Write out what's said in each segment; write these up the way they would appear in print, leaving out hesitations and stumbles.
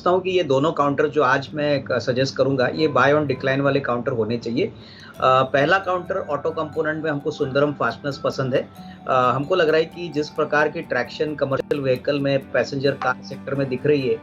हूँ कि ये दोनों काउंटर जो आज मैं सजेस्ट करूँगा, ये बाय ऑन डिक्लाइन वाले काउंटर होने चाहिए। पहला काउंटर ऑटो कंपोनेंट में हमको सुंदरम फास्टनर्स पसंद है। हमको लग रहा है कि जिस प्रकार की ट्रैक्शन कमर्शियल व्हीकल में, पैसेंजर कार सेक्टर में दिख रही है,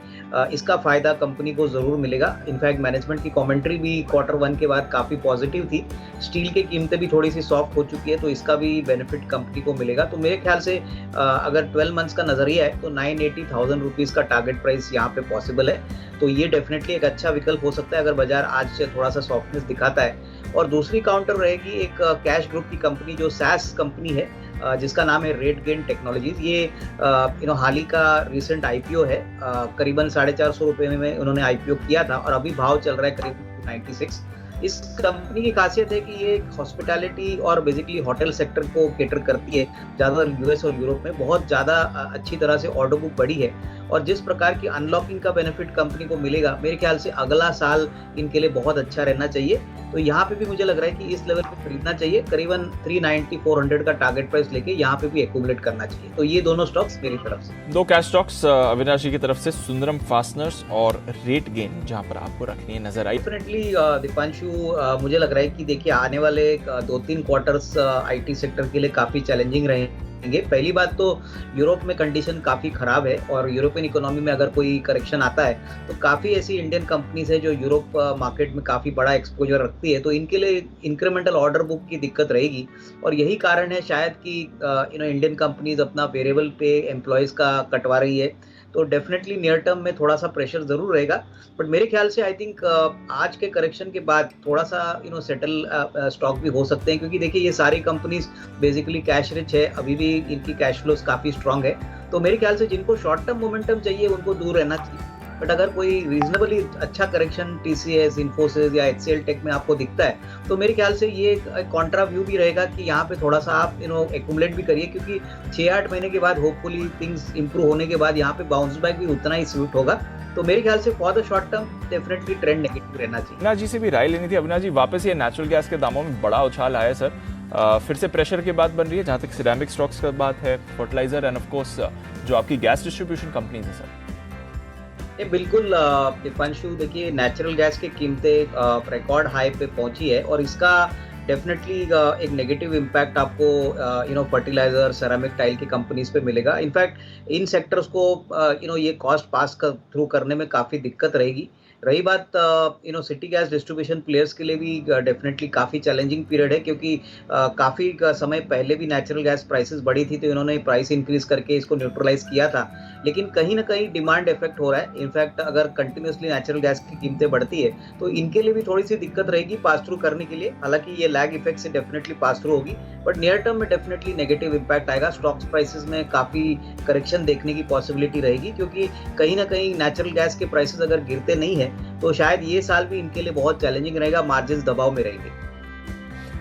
इसका फ़ायदा कंपनी को ज़रूर मिलेगा। इनफैक्ट मैनेजमेंट की कमेंट्री भी क्वार्टर 1 के बाद काफ़ी पॉजिटिव थी। स्टील की कीमतें भी थोड़ी-सी सॉफ्ट हो चुकी है, तो इसका भी बेनिफिट कंपनी को मिलेगा। तो मेरे ख्याल से अगर 12 मंथ्स का नज़रिया है, तो 980,000 रुपीज़ का टारगेट प्राइस यहाँ पे पॉसिबल है। तो ये डेफ़िनेटली एक अच्छा विकल्प हो सकता है अगर बाज़ार आज से थोड़ा-सा सॉफ्टनेस दिखाता है। और दूसरी काउंटर रहेगी एक कैश ग्रुप की कंपनी जो सास कंपनी है, जिसका नाम है रेटगेन टेक्नोलॉजीज़। ये हाल ही का रिसेंट आईपीओ है। करीबन ₹450 में उन्होंने आईपीओ किया था और अभी भाव चल रहा है करीब 96। इस कंपनी की खासियत है कि ये हॉस्पिटैलिटी और बेसिकली होटल सेक्टर को कैटर करती है। ज़्यादातर यूएस और यूरोप में बहुत ज़्यादा अच्छी तरह से ऑर्डर बुक बढ़ी है और जिस प्रकार की अनलॉकिंग का बेनिफिट कंपनी को मिलेगा, मेरे ख्याल से अगला साल इनके लिए बहुत अच्छा रहना चाहिए। तो यहाँ पे भी मुझे लग रहा है कि इस लेवल पे खरीदना चाहिए। करीबन 390-400 का टारगेट प्राइस लेके यहाँ पे भी एक्यूमुलेट करना चाहिए। तो ये दोनों स्टॉक्स मेरी तरफ से। दो कैश स्टॉक्स अविनाश जी की तरफ से सुंदरम फास्टनर्स और रेट गेन जहां पर आपको रखनी नजर आई। डेफिनेटली दीपांशु, मुझे लग रहा है कि देखिए आने वाले 2-3 क्वार्टर्स आईटी सेक्टर के लिए काफ़ी चैलेंजिंग रहेंगे। पहली बात तो यूरोप में कंडीशन काफ़ी ख़राब है और यूरोपियन इकोनॉमी में अगर कोई करेक्शन आता है तो काफ़ी ऐसी इंडियन कंपनीज है जो यूरोप मार्केट में काफ़ी बड़ा एक्सपोजर रखती है, तो इनके लिए इंक्रीमेंटल ऑर्डर बुक की दिक्कत रहेगी। और यही कारण है शायद कि इंडियन कंपनीज अपना वेरिएबल पे एम्प्लॉयज़ का कटवा रही है। तो डेफिनेटली नियर टर्म में थोड़ा-सा प्रेशर ज़रूर रहेगा, बट मेरे ख्याल से आई थिंक आज के करेक्शन के बाद थोड़ा-सा सेटल स्टॉक भी हो सकते हैं, क्योंकि देखिए ये सारी कंपनीज़ बेसिकली कैश रिच है, अभी भी इनकी कैश फ्लोज़ काफ़ी स्ट्रॉन्ग है। तो मेरे ख्याल से जिनको शॉर्ट टर्म मोमेंटम चाहिए उनको दूर रहना चाहिए। बट अगर कोई रीज़नेबली अच्छा करेक्शन टीसीएस, इन्फोसिस या एचसीएल टेक में आपको दिखता है, तो मेरे ख्याल से ये एक कॉन्ट्रा व्यू भी रहेगा कि यहाँ पे थोड़ा-सा आप एक्यूमुलेट भी करिए, क्योंकि 6-8 महीने के बाद होपफुली थिंग्स इम्प्रूव होने के बाद यहाँ पे बाउंस बैक भी उतना ही स्वीट होगा। तो मेरे ख्याल से for the short term definitely trend negative रहना चाहिए। अविनाश जी से भी राय लेनी थी। अविनाश जी, वापस ये नेचुरल गैस के दामों में बड़ा उछाल आया है सर। फिर से प्रेशर की बात बन रही है जहाँ तक सिरेमिक स्टॉक्स का बात है, फर्टिलाइजर एंड ऑफ कोर्स जो आपकी गैस डिस्ट्रीब्यूशन कंपनीज है सर। ये बिल्कुल दीपांशु, देखिए नेचुरल गैस की कीमतें रिकॉर्ड हाई पे पहुंची है और इसका डेफिनेटली एक नेगेटिव इम्पैक्ट आपको फर्टिलाइजर, सेरामिक टाइल की कंपनीज पे मिलेगा। इनफैक्ट इन सेक्टर्स को ये कॉस्ट पास थ्रू करने में काफ़ी दिक्कत रहेगी। रही बात सिटी गैस डिस्ट्रीब्यूशन प्लेयर्स के लिए भी डेफिनेटली काफ़ी चैलेंजिंग पीरियड है, क्योंकि काफ़ी समय पहले भी नेचुरल गैस प्राइसेस बढ़ी थी, तो इन्होंने प्राइस इंक्रीज करके इसको न्यूट्रलाइज किया था, लेकिन कहीं ना कहीं डिमांड इफेक्ट हो रहा है। इनफैक्ट अगर कंटिन्यूसली नेचुरल गैस की कीमतें बढ़ती है तो इनके लिए भी थोड़ी सी दिक्कत रहेगी पास थ्रू करने के लिए। हालांकि ये लैग इफेक्ट से डेफिनेटली पास थ्रू होगी, बट नियर टर्म में डेफिनेटली नेगेटिव इम्पैक्ट आएगा। स्टॉक्स प्राइसेस में काफ़ी करेक्शन देखने की पॉसिबिलिटी रहेगी, क्योंकि कहीं ना कहीं नेचुरल गैस के प्राइसेस अगर गिरते नहीं है तो शायद ये साल भी इनके लिए बहुत चैलेंजिंग रहेगा, मार्जिन्स दबाव में रहेंगे।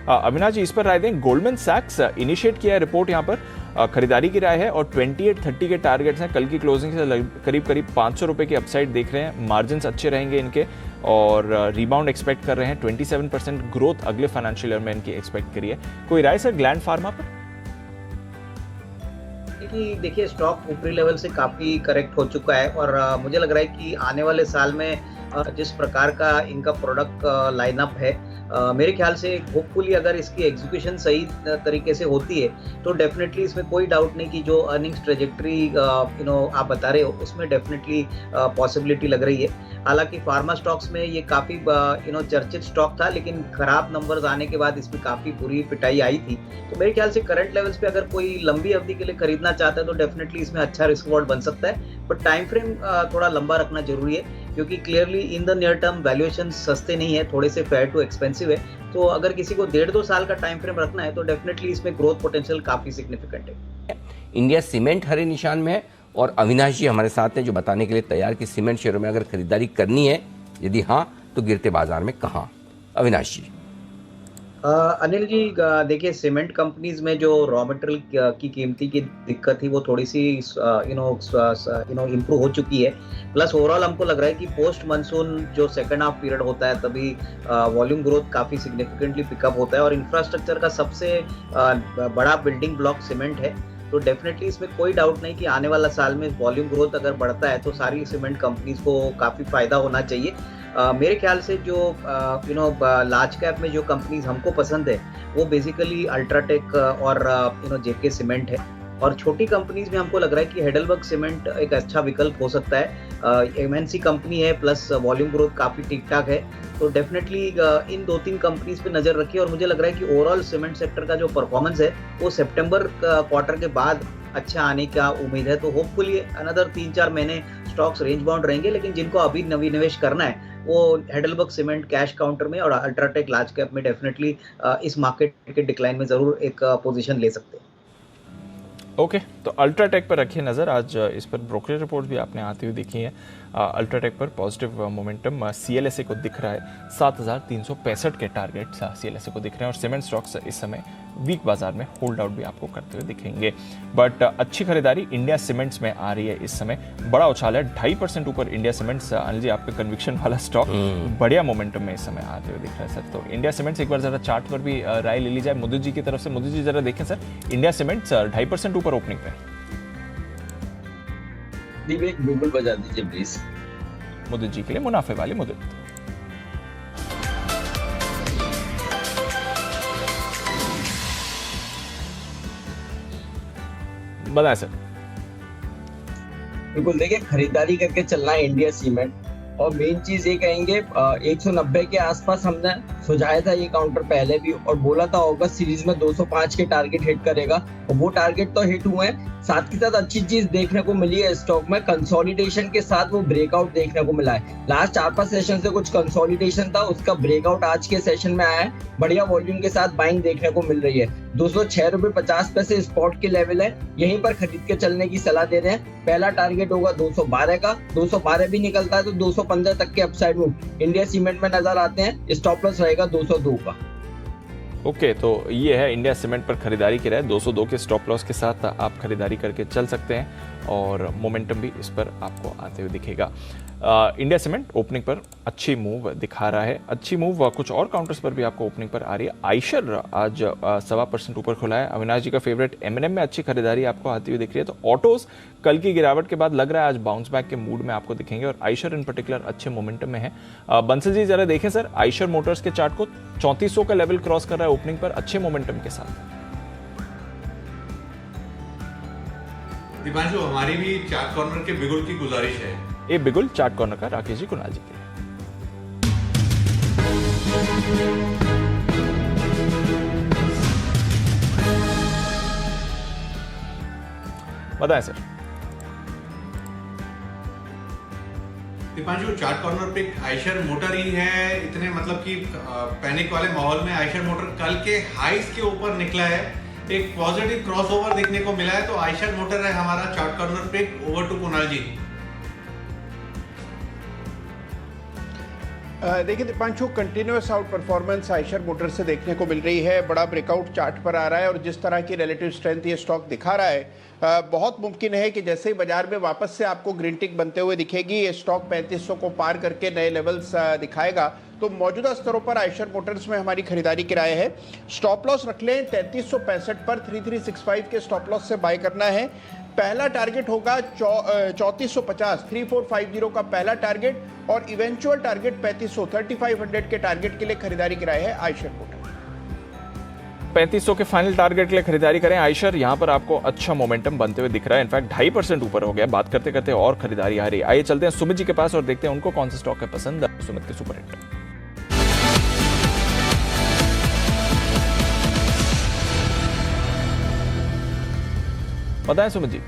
अविनाश जी, इस पर राय दें। गोल्डमैन सैक्स इनिशिएट किया है रिपोर्ट यहाँ पर, खरीदारी की राय है और 28-30 के टारगेट्स हैं। कल की क्लोजिंग से करीब करीब 500 रुपए की अपसाइड देख रहे हैं। मार्जिन्स अच्छे रहेंगे इनके और रिबाउंड एक्सपेक्ट कर रहे हैं। 27% ग्रोथ अगले फाइनेंशियल ईयर में इनकी एक्सपेक्ट करी है। कोई राय सर ग्लैंड फार्मा पर? देखिए स्टॉक ऊपरी लेवल से काफ़ी करेक्ट हो चुका है और मुझे लग रहा है कि आने वाले साल में जिस प्रकार का इनका प्रोडक्ट लाइनअप है, मेरे ख्याल से होपफुली अगर इसकी एग्जीक्यूशन सही तरीके से होती है तो डेफिनेटली इसमें कोई डाउट नहीं कि जो अर्निंग्स ट्रेजेक्ट्री आप बता रहे हो उसमें डेफिनेटली पॉसिबिलिटी लग रही है। हालांकि फार्मा स्टॉक्स में ये काफ़ी चर्चित स्टॉक था, लेकिन खराब नंबर्स आने के बाद इसमें काफ़ी बुरी पिटाई आई थी। तो मेरे ख्याल से करंट लेवल्स पे अगर कोई लंबी अवधि के लिए खरीदना चाहता है तो डेफिनेटली इसमें अच्छा रिस्क रिवॉर्ड बन सकता है, बट टाइम फ्रेम थोड़ा लंबा रखना जरूरी है, क्योंकि clearly in the near term valuation सस्ते नहीं है, थोड़े से फेयर टू एक्सपेंसिव है। तो अगर किसी को 1.5-2 साल का टाइम फ्रेम रखना है तो डेफिनेटली इसमें ग्रोथ पोटेंशियल काफ़ी सिग्निफिकेंट है। इंडिया सीमेंट हरे निशान में है और अविनाश जी हमारे साथ हैं जो बताने के लिए तैयार कि सीमेंट शेयरों में अगर खरीदारी करनी है, यदि हाँ तो गिरते बाजार में कहाँ? अविनाश जी। अनिल जी, देखिए सीमेंट कंपनीज में जो रॉ मटेरियल की कीमती की दिक्कत थी वो थोड़ी सी इम्प्रूव हो चुकी है। प्लस ओवरऑल हमको लग रहा है कि पोस्ट मानसून जो सेकंड हाफ पीरियड होता है तभी वॉल्यूम ग्रोथ काफ़ी सिग्निफिकेंटली पिकअप होता है और इंफ्रास्ट्रक्चर का सबसे बड़ा बिल्डिंग ब्लॉक सीमेंट है। तो डेफिनेटली इसमें कोई डाउट नहीं कि आने वाला साल में वॉल्यूम ग्रोथ अगर बढ़ता है तो सारी सीमेंट कंपनीज को काफ़ी फायदा होना चाहिए। मेरे ख्याल से जो लार्ज कैप में जो कंपनीज हमको पसंद है वो बेसिकली अल्ट्राटेक और जेके सीमेंट है, और छोटी कंपनीज में हमको लग रहा है कि हेडेलबर्ग सीमेंट एक अच्छा विकल्प हो सकता है। एमएनसी कंपनी है, प्लस वॉल्यूम ग्रोथ काफ़ी ठीक ठाक है, तो डेफिनेटली इन 2-3 कंपनीज पे नज़र रखिए। और मुझे लग रहा है कि ओवरऑल सीमेंट सेक्टर का जो परफॉर्मेंस है वो सितंबर क्वार्टर के बाद अच्छा आने का उम्मीद है। तो होपफुली अनदर 3-4 महीने स्टॉक्स रेंज बाउंड रहेंगे, लेकिन जिनको अभी निवेश करना है वो हेडेलबर्ग सीमेंट कैश काउंटर में और अल्ट्राटेक लार्ज कैप में डेफिनेटली इस मार्केट के डिक्लाइन में ज़रूर एक पोजीशन ले सकते हैं। ओके, तो अल्ट्राटेक पर रखिए नज़र। आज इस पर ब्रोकरेज रिपोर्ट भी आपने आती हुई देखी है। अल्ट्राटेक पर पॉजिटिव मोमेंटम सीएलएसए को दिख रहा है। 7,365 के टारगेट सीएलएसए को दिख रहे हैं, और सीमेंट स्टॉक्स इस समय वीक बाजार में होल्ड आउट भी आपको करते हुए दिखेंगे। बट अच्छी खरीदारी इंडिया सीमेंट्स में आ रही है इस समय। बड़ा उछाल है, 2.5% ऊपर इंडिया सीमेंट्स। अनिल जी, आपके कन्विक्शन वाला स्टॉक बढ़िया मोमेंटम में इस समय आते हुए दिख रहा है सर। तो इंडिया सीमेंट्स एक बार जरा चार्ट पर भी राय ले ली जाए मुदुत जी की तरफ से। मुदुत जी जरा देखें सर, इंडिया सीमेंट्स 2.5% ऊपर ओपनिंग पे। एक गूगल बजा दीजिए प्लीज मुदुत जी के लिए, मुनाफे वाले मुदुत। बताएं सर। बिल्कुल, देखिए खरीदारी करके चलना है इंडिया सीमेंट, और मेन चीज ये कहेंगे 190 के आसपास हमने सुझाया था ये काउंटर पहले भी, और बोला था अगस्त सीरीज में 205 के टारगेट हिट करेगा, और वो टारगेट तो हिट हुए हैं। साथ के साथ अच्छी चीज देखने को मिली है स्टॉक में, कंसोलिडेशन के साथ वो ब्रेकआउट देखने को मिला है। लास्ट 4-5 सेशन से कुछ कंसोलिडेशन था, उसका ब्रेकआउट आज के सेशन में आया है। बढ़िया वॉल्यूम के साथ बाइंग देखने को मिल रही है। 206.50 रुपए स्पॉट के लेवल है, यहीं पर खरीद के चलने की सलाह दे रहे हैं। पहला टारगेट होगा 212 का, 212 भी निकलता है तो 215 तक के अपसाइड मूव इंडिया सीमेंट में नजर आते हैं। स्टॉप लॉस रहेगा 202 का। ओके, तो ये है इंडिया सीमेंट पर खरीदारी की राय। 202 के स्टॉप लॉस के साथ आप खरीदारी करके चल सकते हैं, और मोमेंटम भी इस पर आपको आते हुए दिखेगा। इंडिया सीमेंट ओपनिंग पर अच्छी मूव दिखा रहा है। अच्छी मूव कुछ और काउंटर्स पर भी आपको ओपनिंग पर आ रही है। आइशर आज 1.25% ऊपर खुला है। अविनाश जी का फेवरेट एमएनएम में अच्छी खरीदारी आपको आती हुई दिख रही है। तो ऑटोज कल की गिरावट के बाद लग रहा है आज बाउंस बैक के मूड में आपको दिखेंगे, और आइशर इन पर्टिकुलर अच्छे मोमेंटम में है। बंसल जी जरा देखें सर, आइशर मोटर्स के चार्ट को 3400 का लेवल क्रॉस कर रहा है ओपनिंग पर अच्छे मोमेंटम के साथ। दीपांशु, हमारी भी चार्ट कॉर्नर के बिगुल की गुजारिश है। ये बिगुल चार्ट कॉर्नर का राकेश जी, कुणाल जी के लिए। बताएं सर। दीपांशु, चार्ट कॉर्नर पे आइशर मोटर ही है। इतने मतलब कि पैनिक वाले माहौल में आइशर मोटर कल के हाइस के ऊपर निकला है, एक पॉजिटिव क्रॉसओवर देखने को मिला है। तो आइशर मोटर है हमारा चार्ट कॉर्नर पे। ओवर टू कुणाल जी। देखिए Deepanshu, continuous out performance Eicher motor से देखने को मिल रही है। बड़ा ब्रेकआउट चार्ट पर आ रहा है, और जिस तरह की रिलेटिव स्ट्रेंथ ये स्टॉक दिखा रहा है, बहुत मुमकिन है कि जैसे ही बाजार में वापस से आपको ग्रीन टिक बनते हुए दिखेगी, ये स्टॉक 3500 को पार करके नए लेवल्स दिखाएगा। तो मौजूदा स्तरों पर आइशर मोटर्स में हमारी खरीदारी की राय है। स्टॉप लॉस रख लें 3365 पर, 3365 के स्टॉप लॉस से बाय करना है। पहला टारगेट होगा 3450, 3450 का पहला टारगेट, और इवेंचुअल टारगेट 3500, 3500 के टारगेट के लिए खरीदारी की राय है आइशर मोटर। 3500 के फाइनल टारगेट के लिए खरीदारी करें आइशर। यहां पर आपको अच्छा मोमेंटम बनते हुए दिख रहा है। इनफैक्ट 2.5% ऊपर हो गया। बात करते करते और खरीदारी आ रही है। आइए चलते हैं सुमित जी के पास और देखते हैं उनको कौन सा स्टॉक है पसंद। सुमित के सुपर हिट। बताएं सुमित जी।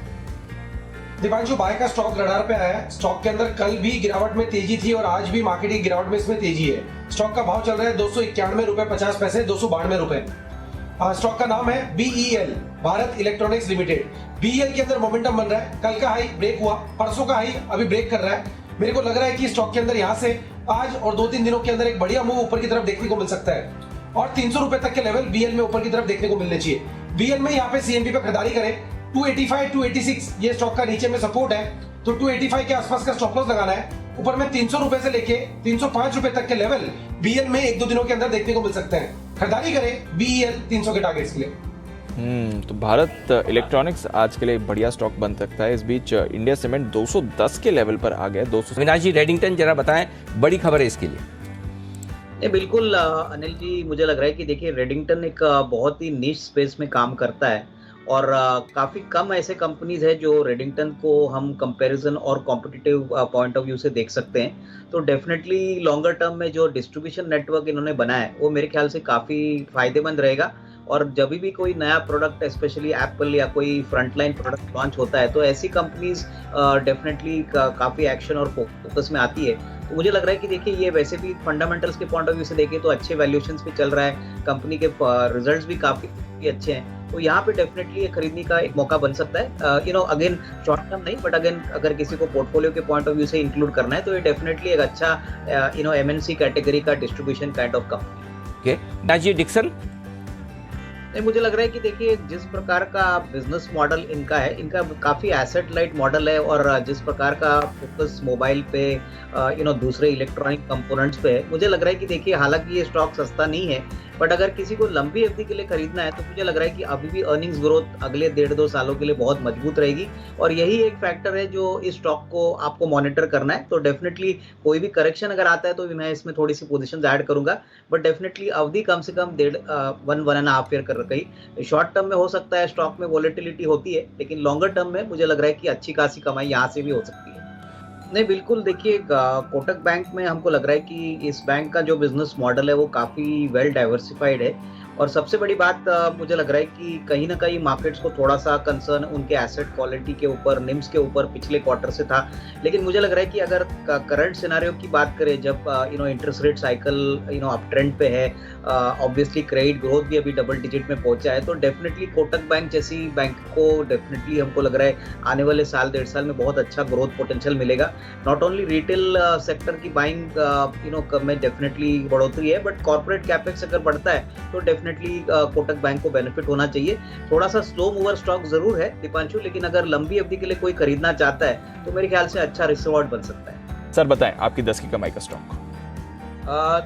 दीपांशु, बाय का स्टॉक रडार पे आया है। स्टॉक के अंदर कल भी गिरावट में तेजी थी, और आज भी मार्केट की गिरावट में इसमें तेजी है। स्टॉक का भाव चल रहा है 291 रुपए 50 पैसे, 292 रुपए। स्टॉक का नाम है BEL, Bharat electronics limited. BEL के अंदर मोमेंटम बन रहा है। कल का हाई ब्रेक हुआ, परसों का हाई अभी ब्रेक कर रहा है। मेरे को लग रहा है कि स्टॉक के अंदर यहाँ से आज और 2-3 दिनों के अंदर एक बढ़िया मूव ऊपर की तरफ देखने को मिल सकता है, और 300 रुपए तक के लेवल BL में ऊपर की तरफ देखने को मिलने चाहिए। BL में यहाँ पे CMB पे खरीदारी करें। 285, 286 ये स्टॉक का नीचे में सपोर्ट है, तो 285 के आसपास का स्टॉप लॉस लगाना है। ऊपर में 300 रुपए से लेके 305 रुपए तक के लेवल BL में 1-2 दिनों के अंदर देखने को मिल सकते हैं। खरीदारी करें BEL 300 के टारगेट्स के लिए। तो भारत इलेक्ट्रॉनिक्स आज के लिए बढ़िया स्टॉक बन सकता है। इस बीच इंडिया सीमेंट 210 के लेवल पर आ गया। 200 अविनाश जी, रेडिंगटन जरा बताएं, बड़ी खबर है इसके लिए। नहीं, बिल्कुल अनिल जी, मुझे लग रहा है कि देखिए रेडिंगटन एक बहुत ही नीश स्पेस में काम करता है और काफ़ी कम ऐसे कंपनीज है जो रेडिंगटन को हम कंपैरिजन और कॉम्पिटिटिव पॉइंट ऑफ व्यू से देख सकते हैं। तो डेफिनेटली लॉन्गर टर्म में जो डिस्ट्रीब्यूशन नेटवर्क इन्होंने बनाया है वो मेरे ख्याल से काफ़ी फायदेमंद रहेगा। और जब भी कोई नया प्रोडक्ट स्पेशली एप्पल या कोई फ्रंटलाइन प्रोडक्ट लॉन्च होता है तो ऐसी कंपनीज डेफिनेटली काफ़ी एक्शन और फोकस में आती है। तो मुझे लग रहा है कि देखिए ये वैसे भी फंडामेंटल्स के पॉइंट ऑफ व्यू से देखें तो अच्छे वैल्यूएशंस पे चल रहा है, कंपनी के रिजल्ट्स भी काफ़ी अच्छे हैं। तो यहाँ पे डेफिनेटली ये खरीदने का एक मौका बन सकता है। अगेन शॉर्ट टर्म नहीं, बट अगेन अगर किसी को पोर्टफोलियो के पॉइंट ऑफ व्यू से इंक्लूड करना है तो ये डेफिनेटली एक अच्छा एमएनसी कैटेगरी का distribution kind of company. Okay, Dixon. नहीं, मुझे लग रहा है कि देखिए जिस प्रकार का बिजनेस मॉडल इनका है, इनका काफ़ी एसेट लाइट मॉडल है और जिस प्रकार का फोकस मोबाइल पे दूसरे इलेक्ट्रॉनिक कंपोनेंट्स पे है, मुझे लग रहा है कि देखिए हालांकि ये स्टॉक सस्ता नहीं है, बट अगर किसी को लंबी अवधि के लिए खरीदना है तो मुझे लग रहा है कि अभी भी अर्निंग्स ग्रोथ अगले 1.5-2 सालों के लिए बहुत मजबूत रहेगी और यही एक फैक्टर है जो इस स्टॉक को आपको मॉनिटर करना है। तो डेफिनेटली कोई भी करेक्शन अगर आता है तो मैं इसमें थोड़ी सी पोजीशंस ऐड करूंगा, बट डेफिनेटली अवधि कम से कम 1.5 ईयर कर रही। शॉर्ट टर्म में हो सकता है स्टॉक में वॉलेटिलिटी होती है, लेकिन लॉन्गर टर्म में मुझे लग रहा है कि अच्छी खासी कमाई यहाँ से भी हो सकती है। नहीं, बिल्कुल देखिए कोटक बैंक में हमको लग रहा है कि इस बैंक का जो बिजनेस मॉडल है वो काफ़ी वेल डाइवर्सिफाइड है और सबसे बड़ी बात मुझे लग रहा है कि कहीं ना कहीं मार्केट्स को थोड़ा सा कंसर्न उनके एसेट क्वालिटी के ऊपर, निम्स के ऊपर पिछले क्वार्टर से था। लेकिन मुझे लग रहा है कि अगर करंट सिनेरियो की बात करें, जब interest rate cycle up trend पे है, ऑब्वियसली क्रेडिट ग्रोथ भी अभी डबल डिजिट में पहुंचा है, तो डेफिनेटली कोटक बैंक जैसी बैंक को डेफिनेटली हमको लग रहा है आने वाले साल 1.5 साल में बहुत अच्छा ग्रोथ पोटेंशियल मिलेगा। नॉट ओनली रिटेल सेक्टर की बाइंग में डेफिनेटली बढ़ोतरी है, बट कॉर्पोरेट कैपेक्स अगर बढ़ता है तो डेफिनेटली कोटक बैंक को बेनिफिट होना चाहिए। थोड़ा सा स्लो मूवर स्टॉक जरूर है दीपांशु, लेकिन अगर लंबी अवधि के लिए कोई खरीदना चाहता है तो मेरे ख्याल से अच्छा रिवॉर्ड बन सकता है। सर बताएं आपकी 10 की कमाई का स्टॉक।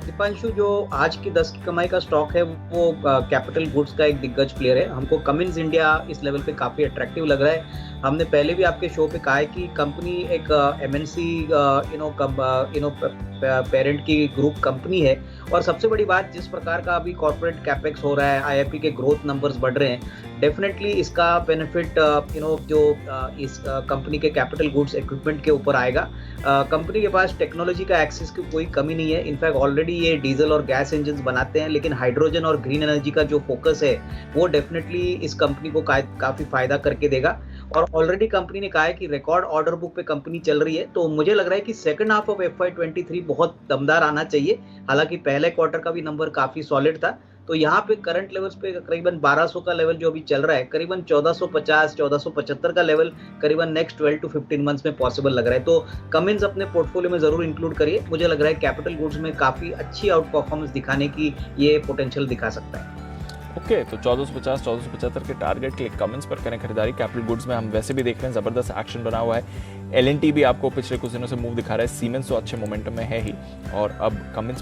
दीपांशु, जो आज की 10 की कमाई का स्टॉक है वो कैपिटल गुड्स का एक दिग्गज प्लेयर है। हमको कमिंस इंडिया इस लेवल पे काफ़ी अट्रैक्टिव लग रहा है। हमने पहले भी आपके शो पे कहा है कि कंपनी एक एमएनसी पेरेंट की ग्रुप कंपनी है और सबसे बड़ी बात जिस प्रकार का अभी कॉर्पोरेट कैपेक्स हो रहा है, आईआईपी के ग्रोथ नंबर्स बढ़ रहे हैं, डेफिनेटली इसका बेनिफिट जो इस कंपनी के कैपिटल गुड्स इक्विपमेंट के ऊपर आएगा। कंपनी के पास टेक्नोलॉजी का एक्सेस की कोई कमी नहीं है। इनफैक्ट ऑलरेडी ये डीजल और गैस इंजन बनाते हैं, लेकिन हाइड्रोजन और ग्रीन एनर्जी का जो फोकस है वो डेफिनेटली इस कंपनी को काफ़ी फायदा करके देगा। और ऑलरेडी कंपनी ने कहा है कि रिकॉर्ड ऑर्डर बुक पे कंपनी चल रही है, तो मुझे लग रहा है कि सेकंड हाफ ऑफ FY23 बहुत दमदार आना चाहिए। हालांकि पहले क्वार्टर का भी नंबर काफ़ी सॉलिड था, तो यहाँ पे करंट लेवल्स पे करीबन 1200 का लेवल जो अभी चल रहा है, करीबन 1450-1475 का लेवल करीबन नेक्स्ट 12 to 15 मंथ्स में पॉसिबल लग रहा है। तो कमिंस अपने पोर्टफोलियो में जरूर इंक्लूड करिए। मुझे लग रहा है कैपिटल गुड्स में काफ़ी अच्छी आउट परफॉर्मेंस दिखाने की ये पोटेंशियल दिखा सकता है। ओके, तो 1450-1475 के टारगेट के लिए कमेंट्स पर करें खरीदारी। कैपिटल गुड्स में हम वैसे भी देख रहे हैं जबरदस्त एक्शन बना हुआ है। LNT भी आपको पिछले कुछ दिनों से मूव दिखा रहा है। सीमेंस तो अच्छे मोमेंटम में है ही, और अब कमेंट्स पर